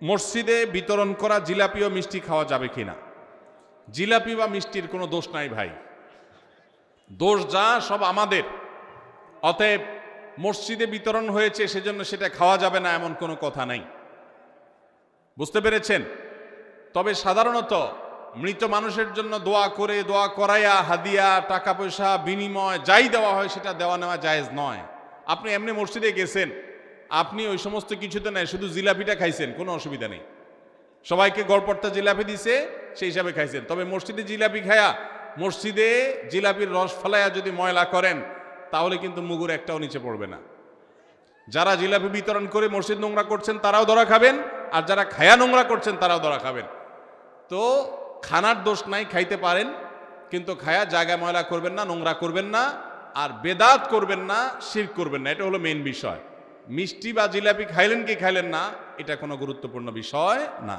মসজিদে বিতরণ করা জিলাপি ও মিষ্টি খাওয়া যাবে কিনা? জিলাপি বা মিষ্টির কোনো দোষ নাই ভাই, দোষ যা সব আমাদের। অতএব মসজিদে বিতরণ হয়েছে সেজন্য সেটা খাওয়া যাবে না এমন কোনো কথা নাই। বুঝতে পেরেছেন? তবে সাধারণত মৃত মানুষের জন্য দোয়া করে, দোয়া করাইয়া, হাদিয়া, টাকা পয়সা, বিনিময় যাই দেওয়া হয় সেটা দেওয়া নেওয়া জায়েজ নয়। আপনি এমনি মসজিদে গেছেন, আপনি ওই সমস্ত কিছুতে নেই, শুধু জিলাপিটা খাইছেন, কোনো অসুবিধা নেই। সবাইকে গড়পড়তা জিলাপি দিছে, সেই হিসাবে খাইছেন। তবে মসজিদে জিলাপি খায়া, মসজিদে জিলাপির রস ফেলাইয়া যদি ময়লা করেন, তাহলে কিন্তু মুগুর একটাও নিচে পড়বে না। যারা জিলাপি বিতরণ করে মসজিদ নোংরা করছেন তারাও ধরা খাবেন, আর যারা খায়া নোংরা করছেন তারাও ধরা খাবেন। তো খানার দোষ নাই, খাইতে পারেন, কিন্তু খায়া জায়গা ময়লা করবেন না, নোংরা করবেন না, আর বেদাত করবেন না, শিরক করবেন না। এটা হলো মেইন বিষয়। মিষ্টি বা জিলাপি খাইলেন কি খাইলেন না, এটা কোনো গুরুত্বপূর্ণ বিষয় না।